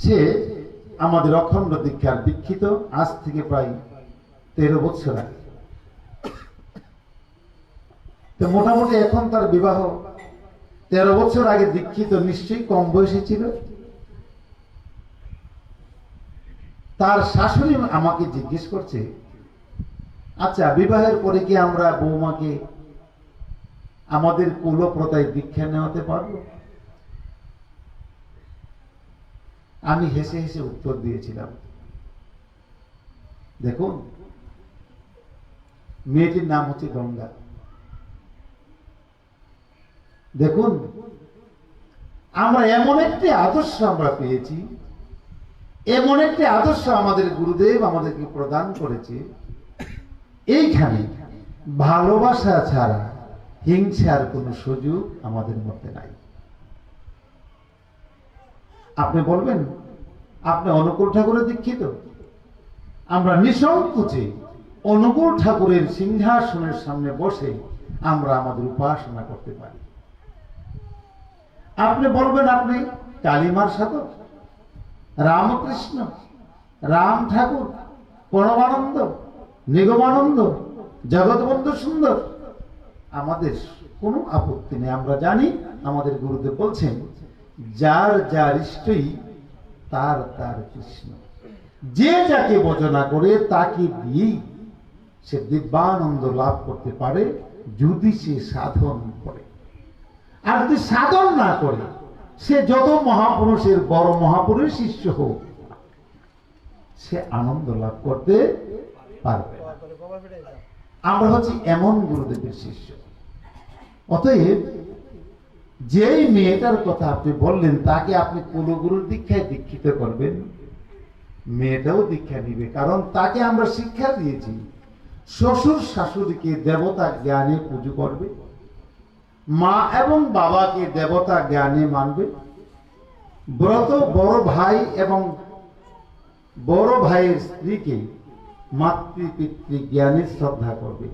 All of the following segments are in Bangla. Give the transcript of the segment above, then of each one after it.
সে আমাদের অখণ্ড দীক্ষার দীক্ষিত আজ থেকে প্রায় 13 বছর আগে। তো মোটামুটি এখন তার বিবাহ, 13 বছর আগে দীক্ষিত, নিশ্চয়ই কম বয়সী ছিল। তার শাশুড়ি আমাকে জিজ্ঞেস করছে, আচ্ছা বিবাহের পরে কি আমরা বৌমাকে আমাদের কুলপ্রথায় দীক্ষা নেওয়াতে পারবো? আমি হেসে হেসে উত্তর দিয়েছিলাম, দেখুন মেয়েটির নাম হচ্ছে গঙ্গা। দেখুন আমরা এমন একটি আদর্শ আমরা পেয়েছি, এমন একটি আদর্শ আমাদের গুরুদেব আমাদেরকে প্রদান করেছে, এইখানে ভালোবাসা ছাড়া হিংসার কোনো সুযোগ আমাদের মধ্যে নাই। আপনি বলবেন আপনি অনুকূল ঠাকুরের দীক্ষিত, আমরা নিঃসংকোচে অনুকূল ঠাকুরের সিংহাসনের সামনে বসে আমরা আমাদের উপাসনা করতে পারি। আপনি বলবেন আপনি কালিমার সাধক, রামকৃষ্ণ, রাম ঠাকুর, পরমানন্দ, নিগমানন্দ, জগৎবন্ধু সুন্দর, আমাদের কোনো আপত্তি নেই। আমরা জানি আমাদের গুরুদেব বলছেন, যার যার ইষ্টই তার তার কৃষ্ণ, যে যাকে ভজনা করে তাকে দিয়েই সে দিব্যানন্দ লাভ করতে পারে, যদি সে সাধন করে। আর যদি সাধন না করে, সে যত মহাপুরুষের বড় মহাপুরুষ শিষ্য হোক, সে আনন্দ লাভ করতে পারবে না। আমরা হচ্ছি এমন গুরুদেবের শিষ্য। অতএব যেই মেয়েটার কথা আপনি বললেন, তাকে আপনি কুলগুরুর দীক্ষায় দীক্ষিত করবেন, মেয়েটাও দীক্ষা নিবে। কারণ তাকে আমরা শিক্ষা দিয়েছি শ্বশুর শাশুড়িকে দেবতা জ্ঞানে পুজো করবে, মা এবং বাবাকে দেবতা জ্ঞানে মানবে, ব্রত বড় ভাই এবং বড় ভাইয়ের স্ত্রীকে মাতৃপিতৃ জ্ঞানে শ্রদ্ধা করবে।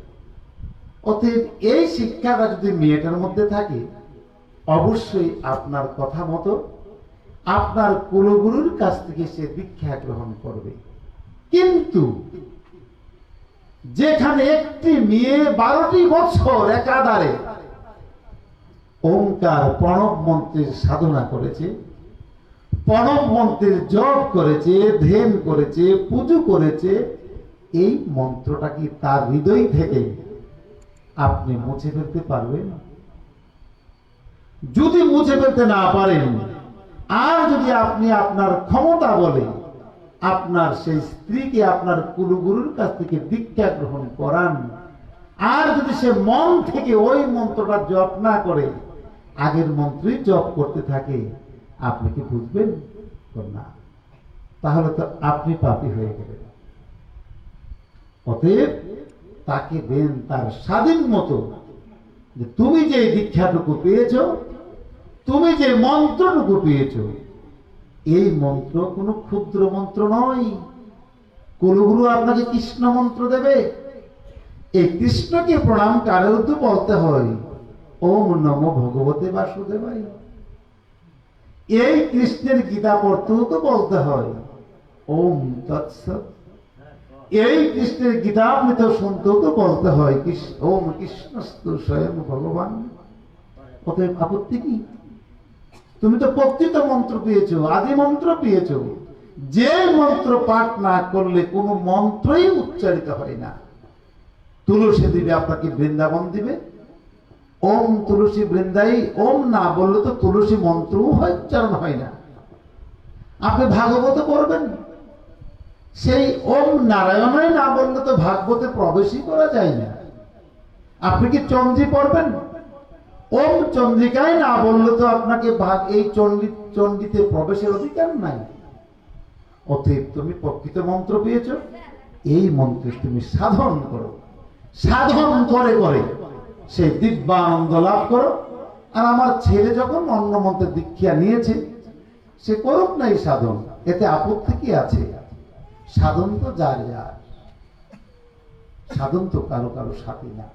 অতএব এই শিক্ষাটা যদি মেয়েটার মধ্যে থাকে, অবশ্যই আপনার কথা মতো আপনার কুলগুরুর কাছ থেকে সে দীক্ষা গ্রহণ করবে। কিন্তু যেখানে একটি মেয়ে 12টি বছর একাধারে ওঙ্কার প্রণব মন্ত্রের সাধনা করেছে, প্রণব মন্ত্রের জপ করেছে, ধ্যান করেছে, পুজো করেছে, এই মন্ত্রটা কি তার হৃদয় থেকে আপনি মুছে ফেলতে পারবেন? যদি মুছে ফেলতে না পারেন, আর যদি আপনি আপনার ক্ষমতা বলে আপনার সেই স্ত্রীকে আপনার কুলগুরুর কাছ থেকে দীক্ষা গ্রহণ করান, আর যদি সে মন থেকে ওই মন্ত্রটা জপ না করে আগের মন্ত্রই জপ করতে থাকে, আপনি কি বুঝবেন না? তাহলে তো আপনি পাপী হয়ে গেলেন। অতএব তাকে দেন তার স্বাধীন মতো, যে তুমি যে দীক্ষাটুকু পেয়েছ, তুমি যে মন্ত্রটুকু পেয়েছ, এই মন্ত্র কোনো ক্ষুদ্র মন্ত্র নয়। কুলগুরু আপনাকে কৃষ্ণ মন্ত্র দেবে, এই কৃষ্ণকে প্রণাম কারেও তো বলতে হয়, ওম নমো ভগবতে বাসুদেবায়। এই কৃষ্ণের গীতা পড়তেও তো বলতে হয়, ওম তৎসৎ। এই কৃষ্ণের গীতামৃত শুনতেও তো বলতে হয়, ওম কৃষ্ণস্তু স্বয়ং ভগবান। অতএব আপত্তি কি? তুমি তো প্রকৃত মন্ত্র পেয়েছো, আদি মন্ত্র পেয়েছো। যে মন্ত্র পাঠ না করলে কোনো মন্ত্রই উচ্চারিত হয় না। তুলসী দিবে আপনাকে বৃন্দাবন দিবে, ওম তুলসী বৃন্দাই, ওম না বললে তো তুলসী মন্ত্রও উচ্চারণ হয় না। আপনি ভাগবত পড়বেন, সেই ওম নারায়ণই না বললে তো ভাগবতে প্রবেশই করা যায় না। আপনি কি চন্দ্রী পড়বেন, ওম চন্দ্রিকায় না বললে তো আপনাকে এই চণ্ডীতে প্রবেশের অধিকার নাই। অতএব তুমি প্রকৃত মন্ত্র পেয়েছ, এই মন্ত্রে তুমি সাধন করো, সাধন করে করে সেই দিব্যানন্দ লাভ করো। আর আমার ছেলে যখন অন্য মন্ত্রের দীক্ষা নিয়েছে, সে করুক না এই সাধন, এতে আপত্তি কি আছে? সাধন তো যার যার, সাধন তো কারো কারো সাথে না।